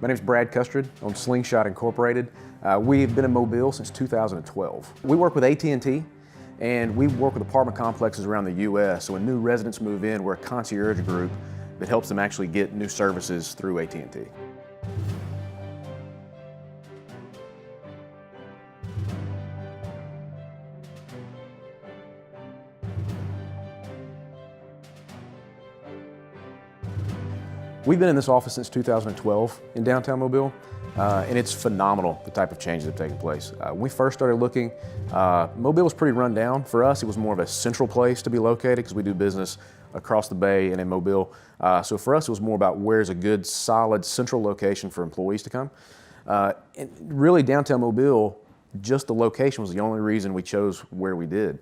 My name is Brad Custred on Slingshot Incorporated. We've been in Mobile since 2012. We work with AT&T, and we work with apartment complexes around the U.S. So when new residents move in, we're a concierge group that helps them actually get new services through AT&T. We've been in this office since 2012 in downtown Mobile, and it's phenomenal the type of changes that have taken place. When we first started looking, Mobile was pretty run down. For us, it was more of a central place to be located because we do business across the bay and in Mobile. So for us, it was more about where's a good, solid, central location for employees to come. And really, downtown Mobile, just the location was the only reason we chose where we did.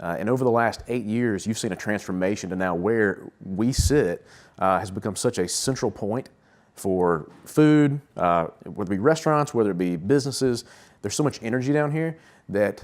And over the last 8 years, you've seen a transformation to now where we sit has become such a central point for food, whether it be restaurants, whether it be businesses. There's so much energy down here that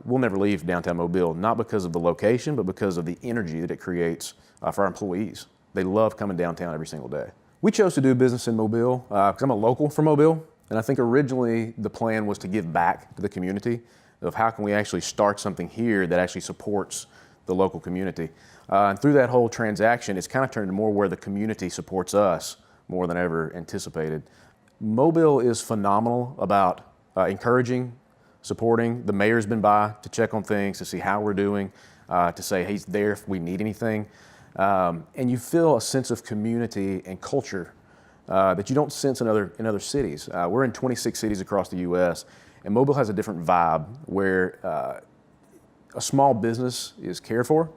we'll never leave downtown Mobile, not because of the location, but because of the energy that it creates for our employees. They love coming downtown every single day. We chose to do business in Mobile because I'm a local from Mobile, and I think originally the plan was to give back to the community of how can we actually start something here that actually supports the local community. And through that whole transaction, it's kind of turned more where the community supports us more than ever anticipated. Mobile is phenomenal about encouraging, supporting. The mayor's been by to check on things, to see how we're doing, to say he's there if we need anything. And you feel a sense of community and culture that you don't sense in other cities. We're in 26 cities across the U.S., and Mobile has a different vibe where a small business is cared for,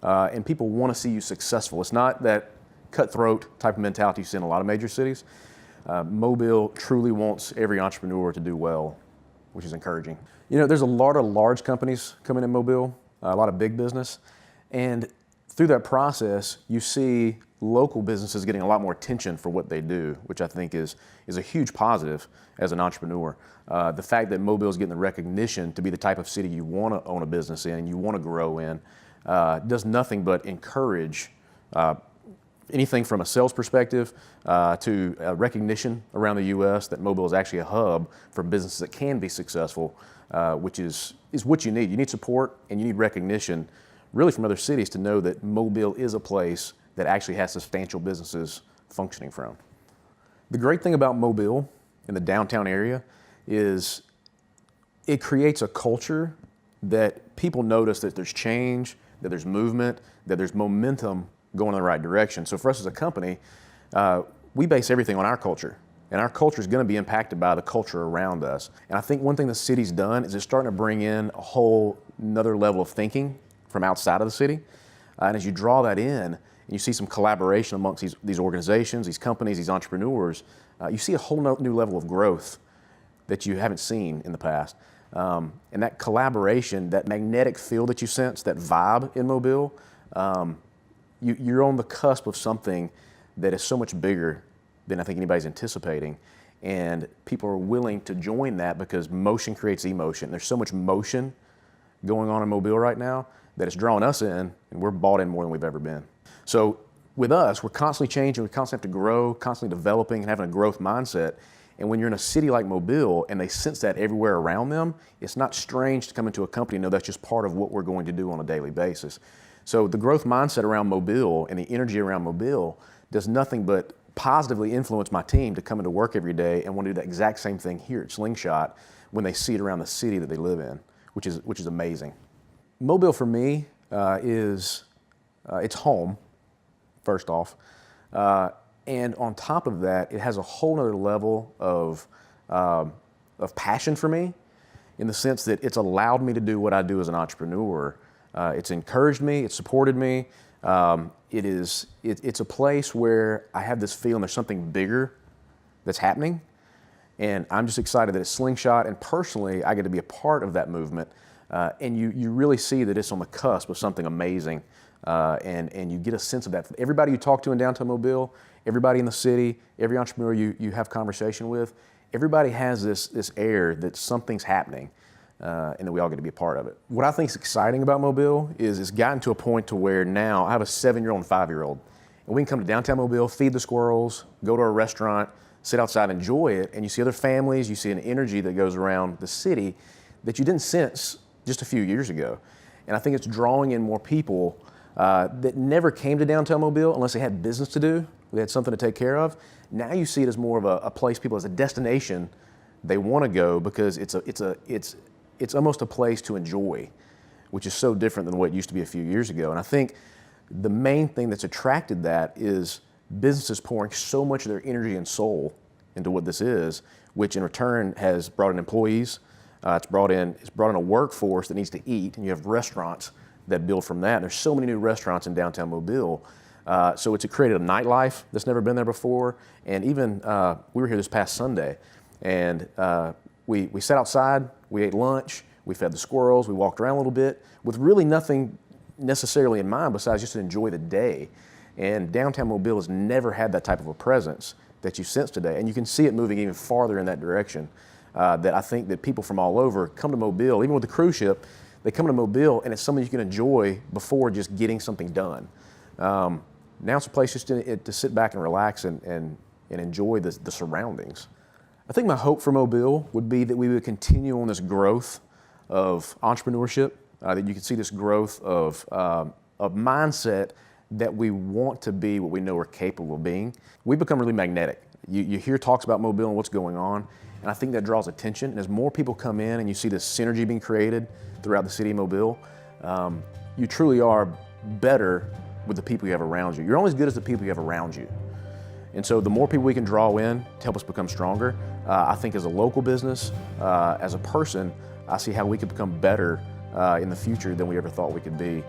and people want to see you successful. It's not that cutthroat type of mentality you see in a lot of major cities. Mobile truly wants every entrepreneur to do well, which is encouraging. You know, there's a lot of large companies coming in Mobile, a lot of big business, and through that process, you see local businesses getting a lot more attention for what they do, which I think is a huge positive as an entrepreneur. The fact that Mobile is getting the recognition to be the type of city you want to own a business in, you want to grow in, does nothing but encourage anything from a sales perspective to recognition around the U.S. that Mobile is actually a hub for businesses that can be successful, which is what you need. You need support and you need recognition really from other cities to know that Mobile is a place that actually has substantial businesses functioning from. The great thing about Mobile in the downtown area is it creates a culture that people notice that there's change, that there's movement, that there's momentum going in the right direction. So for us as a company, we base everything on our culture. And our culture is going to be impacted by the culture around us. And I think one thing the city's done is it's starting to bring in a whole another level of thinking from outside of the city. And as you draw that in, and you see some collaboration amongst these organizations, these companies, these entrepreneurs, you see a whole new level of growth that you haven't seen in the past. And that collaboration, that magnetic field that you sense, that vibe in Mobile, you're on the cusp of something that is so much bigger than I think anybody's anticipating. And people are willing to join that because motion creates emotion. There's so much motion going on in Mobile right now that it's drawing us in, and we're bought in more than we've ever been. So with us, we're constantly changing, we constantly have to grow, constantly developing and having a growth mindset. And when you're in a city like Mobile and they sense that everywhere around them, it's not strange to come into a company and know that's just part of what we're going to do on a daily basis. So the growth mindset around Mobile and the energy around Mobile does nothing but positively influence my team to come into work every day and want to do the exact same thing here at Slingshot when they see it around the city that they live in, which is amazing. Mobile for me is it's home, first off. And on top of that, it has a whole nother level of passion for me in the sense that it's allowed me to do what I do as an entrepreneur. It's encouraged me, it's supported me. It's a place where I have this feeling there's something bigger that's happening. And I'm just excited that it's Slingshot, and personally, I get to be a part of that movement. And you really see that it's on the cusp of something amazing. And you get a sense of that. Everybody you talk to in downtown Mobile, everybody in the city, every entrepreneur you have conversation with, everybody has this air that something's happening and that we all get to be a part of it. What I think is exciting about Mobile is it's gotten to a point to where now I have a 7-year-old and 5-year-old. And we can come to downtown Mobile, feed the squirrels, go to a restaurant, sit outside and enjoy it, and you see other families, you see an energy that goes around the city that you didn't sense just a few years ago. And I think it's drawing in more people that never came to downtown Mobile unless they had business to do, they had something to take care of. Now you see it as more of a place people, as a destination they want to go, because it's almost a place to enjoy, which is so different than what it used to be a few years ago. And I think the main thing that's attracted that is businesses pouring so much of their energy and soul into what this is, which in return has brought in employees. It's brought in a workforce that needs to eat, and you have restaurants that build from that. And there's so many new restaurants in downtown Mobile. So it's created a nightlife that's never been there before. And even we were here this past Sunday, and we sat outside, we ate lunch, we fed the squirrels, we walked around a little bit with really nothing necessarily in mind besides just to enjoy the day. And downtown Mobile has never had that type of a presence that you sense today. And you can see it moving even farther in that direction. That I think that people from all over come to Mobile, even with the cruise ship, they come to Mobile and it's something you can enjoy before just getting something done. Now it's a place just to sit back and relax and enjoy the surroundings. I think my hope for Mobile would be that we would continue on this growth of entrepreneurship, that you can see this growth of mindset that we want to be what we know we're capable of being. We've become really magnetic. You hear talks about Mobile and what's going on, and I think that draws attention. And as more people come in and you see this synergy being created throughout the city of Mobile, you truly are better with the people you have around you. You're only as good as the people you have around you. And so the more people we can draw in to help us become stronger, I think as a local business, as a person, I see how we could become better in the future than we ever thought we could be.